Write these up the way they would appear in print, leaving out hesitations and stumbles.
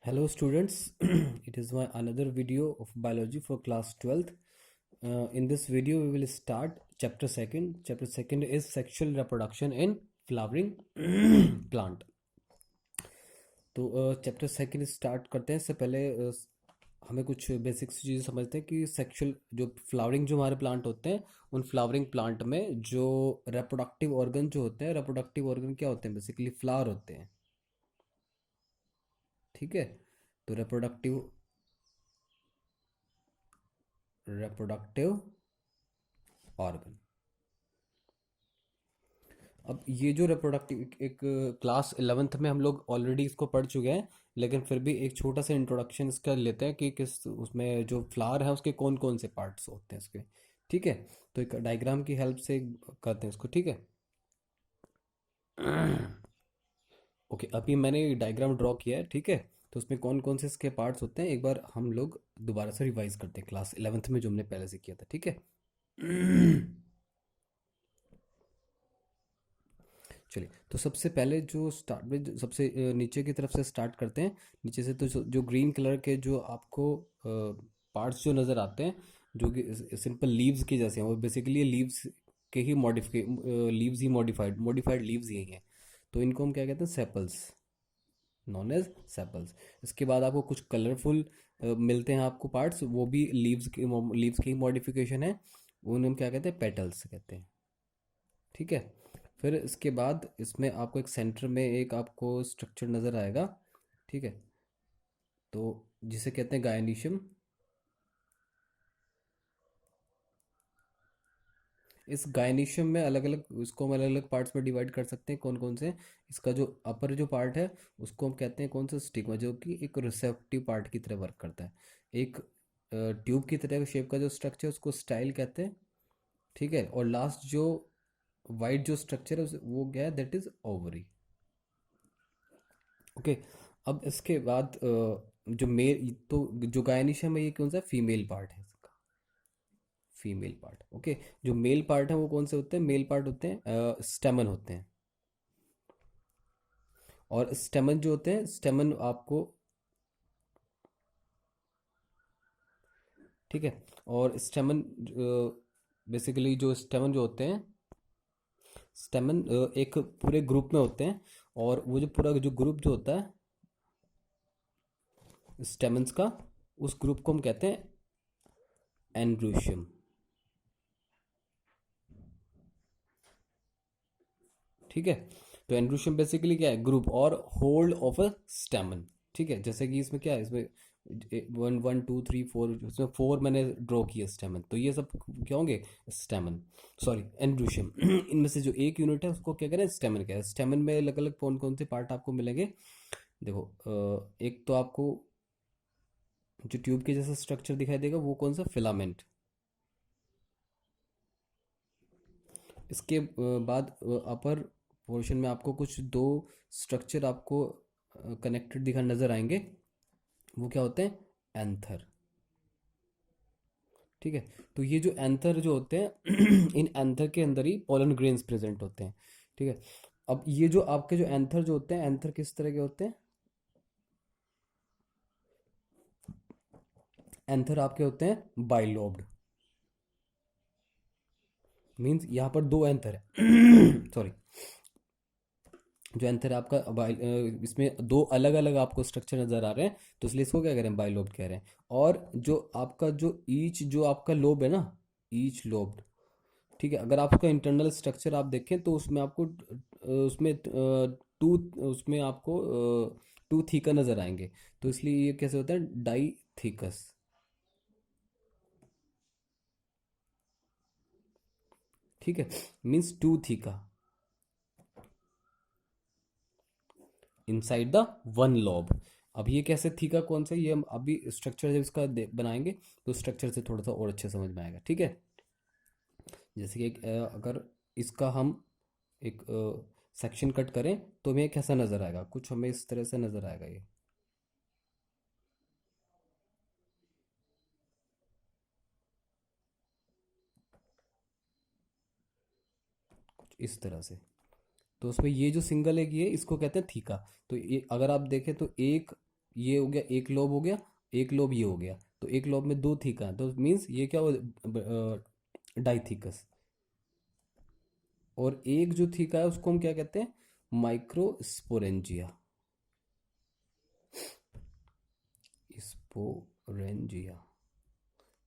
Hello students, it is my another video of biology for class 12th. In this video we will start chapter 2nd. Chapter 2nd is sexual reproduction in flowering plant. तो chapter 2nd start करते हैं। इससे पहले हमें कुछ basic चीज़ें समझते हैं कि सेक्सुअल जो फ्लावरिंग जो हमारे प्लांट होते हैं, उन फ्लावरिंग प्लांट में जो रेप्रोडक्टिव ऑर्गन जो होते हैं, रेप्रोडक्टिव ऑर्गन क्या होते हैं? बेसिकली फ्लावर होते हैं। ठीक है, तो रेप्रोडक्टिव ऑर्गन। अब ये जो रिप्रोडक्टिव एक क्लास 11th में हम लोग ऑलरेडी इसको पढ़ चुके हैं, लेकिन फिर भी एक छोटा सा इंट्रोडक्शन इसका लेते हैं कि किस उसमें जो फ्लावर है उसके कौन कौन से पार्ट्स होते हैं इसके। ठीक है, तो एक डायग्राम की हेल्प से करते हैं इसको। ठीक है, ओके, अभी मैंने डायग्राम ड्रॉ किया है। ठीक है, तो उसमें कौन कौन से इसके पार्ट्स होते हैं एक बार हम लोग दोबारा से रिवाइज करते हैं क्लास 11th में जो हमने पहले से किया था। ठीक है। चलिए, तो सबसे पहले जो स्टार्ट में सबसे नीचे की तरफ से स्टार्ट करते हैं। नीचे से तो जो ग्रीन कलर के जो आपको पार्ट्स जो नज़र आते हैं, जो कि सिंपल लीव्स के जैसे हैं, वो बेसिकली लीव्स के ही लीव्स ही मॉडिफाइड लीव्स ही हैं। तो इनको हम क्या कहते हैं? Sepals, known as sepals. इसके बाद आपको कुछ कलरफुल मिलते हैं आपको पार्ट्स, वो भी लीव्स की मॉडिफिकेशन है। उन्हें हम क्या कहते हैं? पेटल्स कहते हैं। ठीक है, फिर इसके बाद इसमें आपको एक सेंटर में एक आपको स्ट्रक्चर नज़र आएगा। ठीक है, तो जिसे कहते हैं गायनीशियम। इस गायनीशियम में अलग अलग इसको हम अलग अलग पार्ट्स में डिवाइड कर सकते हैं। कौन कौन से? इसका जो अपर जो पार्ट है उसको हम कहते हैं कौन सा? स्टिग्मा, जो कि एक रिसेप्टिव पार्ट की तरह वर्क करता है। एक ट्यूब की तरह शेप का जो स्ट्रक्चर है उसको स्टाइल कहते हैं। ठीक है, और लास्ट जो वाइट जो स्ट्रक्चर है वो क्या है? That is ovary. ओके, अब इसके बाद जो मेल तो जो गायनिशम है ये कौन सा? फीमेल पार्ट है इसका, फीमेल पार्ट। ओके, जो मेल पार्ट है वो कौन से होते हैं? मेल पार्ट होते हैं स्टेमन होते हैं। और स्टेमन जो होते हैं, स्टेमन आपको, ठीक है, और स्टेमन बेसिकली जो स्टेमन जो होते हैं, स्टेमन एक पूरे ग्रुप में होते हैं। और वो जो पूरा जो ग्रुप जो होता है स्टेमन्स का, उस ग्रुप को हम कहते हैं एंड्रोशियम। ठीक है, तो एंड्रोशियम बेसिकली क्या है? ग्रुप और होल्ड ऑफ अ स्टेमन। ठीक है, जैसे कि इसमें क्या है? इसमें 1 1 2 3 4, इसमें 4 मैंने ड्रॉ किया स्टेमन, तो ये सब क्या होंगे? स्टेमन, सॉरी एंड्रोशियम। इनमें से जो एक यूनिट है उसको क्या करें? स्टेमन। क्या है? स्टेमन में अलग अलग कौन कौन से पार्ट आपको मिलेंगे? देखो, एक तो आपको जो ट्यूब के जैसा स्ट्रक्चर दिखाई देगा वो कौन सा? फिलामेंट। इसके बाद अपर पोर्शन में आपको कुछ दो स्ट्रक्चर आपको कनेक्टेड दिखा नजर आएंगे। वो क्या होते हैं? एंथर। ठीक है, तो ये जो एंथर जो होते हैं इन एंथर के अंदर ही पोलन ग्रेन्स प्रेजेंट होते हैं। ठीक है, अब ये जो आपके जो एंथर जो होते हैं, एंथर किस तरह के होते हैं? एंथर आपके होते हैं बाइलोब्ड। मीन्स यहाँ पर दो एंथर है सॉरी, जो एंथर है आपका इसमें दो अलग अलग आपको स्ट्रक्चर नजर आ रहे हैं, तो इसलिए इसको क्या कह रहे हैं? बाइलोब कह रहे हैं। और जो आपका जो ईच जो आपका लोब है ना, ईच लोब, ठीक है, अगर आपका इंटरनल स्ट्रक्चर आप देखें तो उसमें आपको उसमें टू उसमें आपको टू थीका नजर आएंगे। तो इसलिए ये कैसे होता है? Dithecous. ठीक है, means two theca inside the one lobe. अब ये कैसे थीका कौन सा? ये हम अभी स्ट्रक्चर जब इसका बनाएंगे तो स्ट्रक्चर से थोड़ा सा और अच्छे समझ में आएगा। ठीक है, जैसे कि अगर इसका हम एक सेक्शन कट करें तो हमें कैसा नज़र आएगा? कुछ हमें इस तरह से नज़र आएगा, ये कुछ इस तरह से। तो उसमें ये जो सिंगल एक ये इसको कहते हैं थीका। तो ये अगर आप देखें तो एक ये हो गया एक लोब हो गया, एक लोब ये हो गया, तो एक लोब में दो थीका है, तो मीन्स ये क्या हो, डाइथिकस। और एक जो थीका है उसको हम क्या कहते हैं, माइक्रोस्पोरेंजिया। स्पोरेंजिया,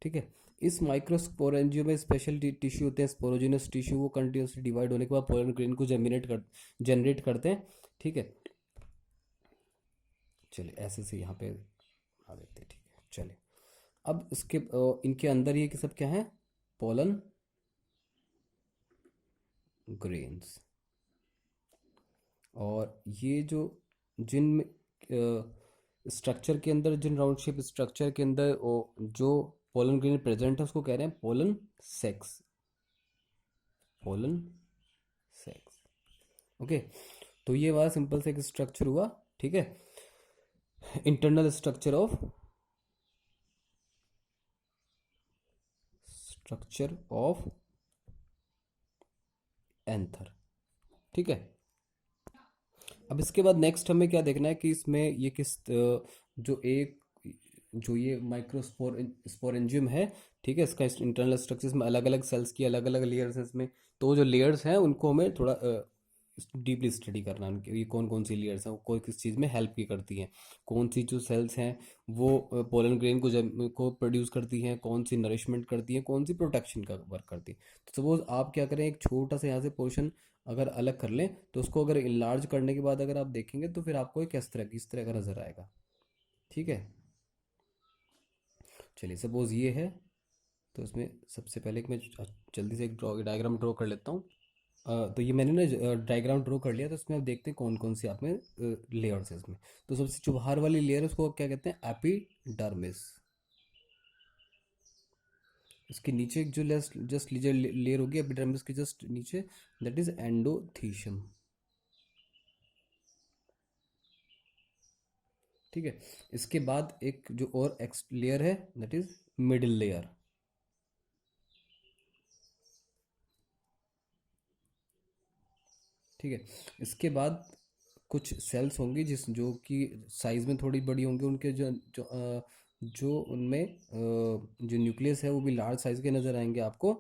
ठीक है। इस माइक्रोस्पोरेंजियो में स्पेशल टिश्यू होते हैं, स्पोरोजिनस टिश्यू, वो कंटिन्यूसली डिवाइड होने के बाद पोलन ग्रेन को जनरेट करते हैं, ठीक है। चलिए ऐसे से यहाँ पे आ देते हैं, ठीक है। चलिए अब इसके इनके अंदर ये कि सब क्या है, पोलन ग्रेन्स। और ये जो जिन स्ट्रक्चर के अंदर, जिन राउंड शेप स्ट्रक्चर के अंदर जो पोलन ग्रेन प्रेजेंट है उसको कह रहे हैं pollen sacs. Pollen sacs, okay. तो ये वाला सिंपल से एक स्ट्रक्चर हुआ, ठीक है, इंटरनल स्ट्रक्चर ऑफ एंथर, ठीक है। अब इसके बाद नेक्स्ट हमें क्या देखना है कि इसमें ये किस जो एक जो ये माइक्रोस्पोर स्पोरेंजियम है, ठीक है, इसका इंटरनल स्ट्रक्चर में अलग अलग सेल्स की अलग अलग लेयर्स हैं इसमें। तो जो लेयर्स हैं उनको हमें थोड़ा डीपली स्टडी करना है, उनकी ये कौन कौन सी लेयर्स हैं, वो कोई किस चीज़ में हेल्प की करती हैं, कौन सी जो सेल्स हैं वो पोलन ग्रेन को प्रोड्यूस करती हैं, कौन सी नरिशमेंट करती हैं, कौन सी प्रोटेक्शन का वर्क करती है। तो सपोज आप क्या करें, एक छोटा सा यहाँ से पोर्शन अगर अलग कर लें, तो उसको अगर इनलार्ज करने के बाद अगर आप देखेंगे तो फिर आपको एक इस तरह का नज़र आएगा, ठीक है। चलिए सपोज ये है, तो इसमें सबसे पहले एक मैं जल्दी से एक डायग्राम ड्रॉ कर लेता हूँ। तो ये मैंने ना डायग्राम ड्रॉ कर लिया, तो इसमें आप देखते हैं कौन कौन सी आप में लेयर्स है इसमें। तो सबसे जो बाहर वाली लेयर है उसको क्या कहते हैं, एपिडर्मिस। इसके नीचे एक जो जस्ट लेयर होगी एपिडर्मिस के जस्ट नीचे, दैट इज एंडोथीशियम, ठीक है। इसके बाद एक जो और एक्स लेयर है दैट इज मिडिल लेयर, ठीक है। इसके बाद कुछ सेल्स होंगी जिस जो कि साइज में थोड़ी बड़ी होंगी, उनके जो उनमें जो न्यूक्लियस है वो भी लार्ज साइज के नज़र आएंगे आपको,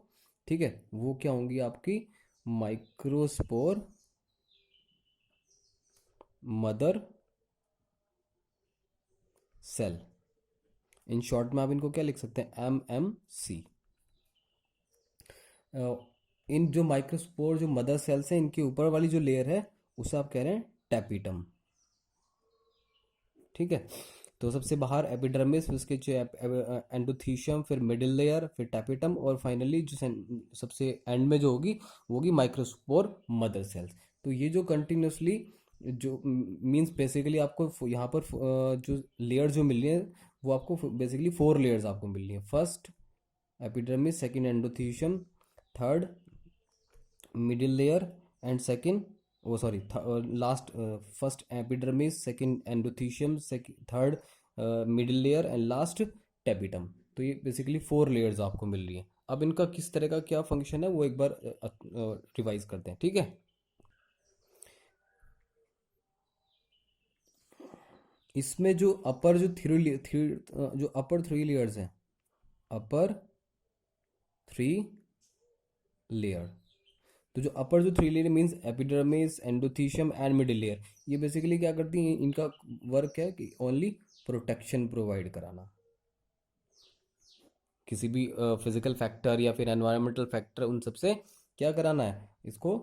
ठीक है। वो क्या होंगी आपकी microspore mother cell. In short में आप इनको क्या लिख सकते हैं, MMC। इन जो माइक्रोस्पोर जो मदर सेल्स हैं इनके ऊपर वाली जो लेयर है उसे आप कह रहे हैं टैपिटम, ठीक है। तो सबसे बाहर एपिडर्मिस, फिर उसके जो एंडोथीशियम, फिर मिडिल लेयर, फिर टैपिटम, और फाइनली जो सबसे एंड में जो होगी वो होगी माइक्रोस्पोर मदर सेल्स। तो ये जो कंटिन्यूसली जो मींस बेसिकली आपको यहाँ पर जो लेयर जो मिल रही है वो आपको बेसिकली 4 लेयर्स आपको मिल रही है। First epidermis, second endothecium, third middle layer, and second वो sorry last first epidermis, second endothecium, third middle layer, and last tapetum. तो ये बेसिकली 4 लेयर्स आपको मिल रही है। अब इनका किस तरह का क्या फंक्शन है वो एक बार रिवाइज करते हैं, ठीक है। इसमें जो अपर जो जो अपर 3 लेयर्स हैं, अपर 3 लेयर, तो जो अपर जो 3 layer means epidermis, endothecium and middle layer, ये बेसिकली क्या करती हैं, इनका वर्क है कि ओनली प्रोटेक्शन प्रोवाइड कराना, किसी भी फिजिकल फैक्टर या फिर एनवायरमेंटल फैक्टर उन सब से क्या कराना है इसको,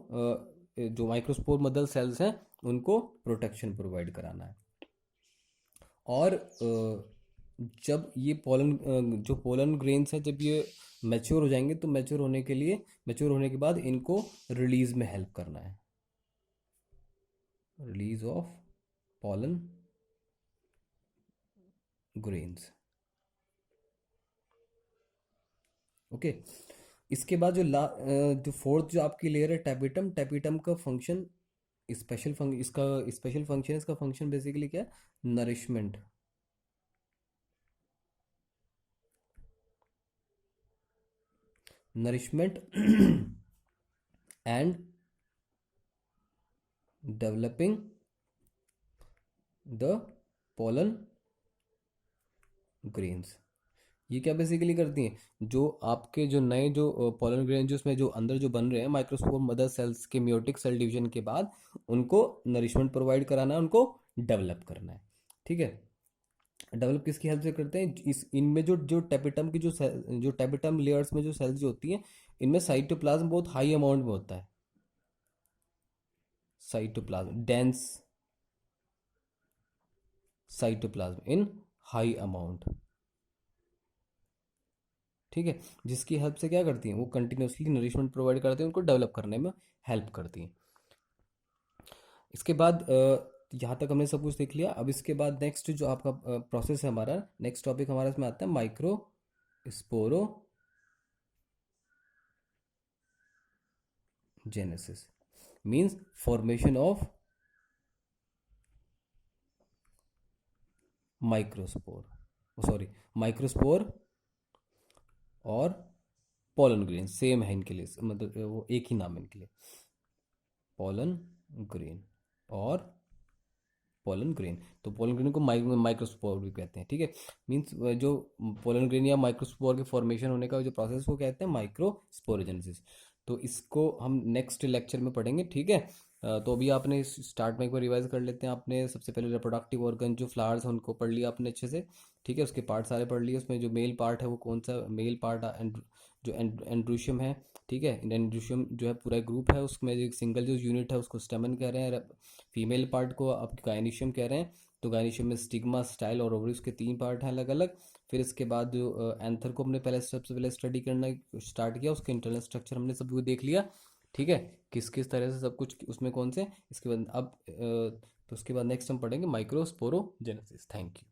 जो माइक्रोस्पोर मदर सेल्स हैं उनको प्रोटेक्शन प्रोवाइड कराना है। और जब ये जो पोलन ग्रेन्स हैं जब ये मैच्योर हो जाएंगे, तो मैच्योर होने के बाद इनको रिलीज में हेल्प करना है, release of pollen grains, okay. इसके बाद जो फोर्थ जो आपकी लेयर है टैपिटम, टैपिटम का फंक्शन इसका स्पेशल फंक्शन है, इसका फंक्शन बेसिकली क्या है, nourishment, nourishment and developing the pollen grains. ये क्या बेसिकली करती हैं, जो आपके जो नए जो पोलन ग्रेन जो उसमें जो अंदर जो बन रहे हैं माइक्रोस्पोर मदर सेल्स के मियोटिक सेल डिवीजन के बाद, उनको नरिशमेंट प्रोवाइड कराना है, उनको डेवलप करना है। ठीक है। डेवलप किसकी हेल्प से करते हैं, इस इनमें जो जो टेपिटम की जो जो टेपिटम लेयर्स में जो सेल्स जो होती हैं, इनमें साइटोप्लाज्म बहुत हाई अमाउंट में होता है। Cytoplasm dense, cytoplasm in high amount. ठीक है। जिसकी हेल्प से क्या करती हैं, वो कंटिन्यूसली नरिशमेंट प्रोवाइड करते हैं, उनको डेवलप करने में हेल्प करती हैं। इसके बाद यहाँ तक हमने सब कुछ देख लिया। अब इसके बाद नेक्स्ट जो आपका प्रोसेस है, हमारा नेक्स्ट टॉपिक हमारा इसमें आता है micro sporogenesis, means formation of microspore, sorry microspore और पोलन ग्रेन, सेम है इनके लिए, मतलब वो एक ही नाम है इनके लिए, पोलन ग्रेन और पोलन ग्रेन। तो पोलन ग्रेन को माइक्रोस्पोर भी कहते हैं। ठीक है। मीन्स जो पोलन ग्रेन या माइक्रोस्पोर के फॉर्मेशन होने का जो प्रोसेस को कहते हैं माइक्रोस्पोरोजेनेसिस। तो इसको हम नेक्स्ट लेक्चर में पढ़ेंगे। ठीक है। तो अभी आपने स्टार्ट में एक बार रिवाइज कर लेते हैं। आपने सबसे पहले रिप्रोडक्टिव ऑर्गन जो फ्लावर्स हैं उनको पढ़ लिया आपने अच्छे से। ठीक है। उसके पार्ट सारे पढ़ लिए। उसमें जो मेल पार्ट है वो कौन सा मेल पार्ट, जो एंड्रोशियम है। ठीक है। एंड्रोशियम जो है पूरा ग्रुप है, उसमें एक सिंगल जो यूनिट है उसको स्टेमन कह रहे हैं। फीमेल पार्ट को आप गायनीशियम कह रहे हैं। तो गायनीशियम में स्टिग्मा, स्टाइल और ओवरी, उसके 3 पार्ट हैं अलग अलग। फिर इसके बाद जो एंथर को हमने पहले सबसे पहले स्टडी करना स्टार्ट किया, उसके इंटरनल स्ट्रक्चर हमने सब कुछ देख लिया। ठीक है। किस किस तरह से सब कुछ उसमें कौन से। इसके बाद अब तो उसके बाद नेक्स्ट हम पढ़ेंगे माइक्रोस्पोरोजेनेसिस। Thank you.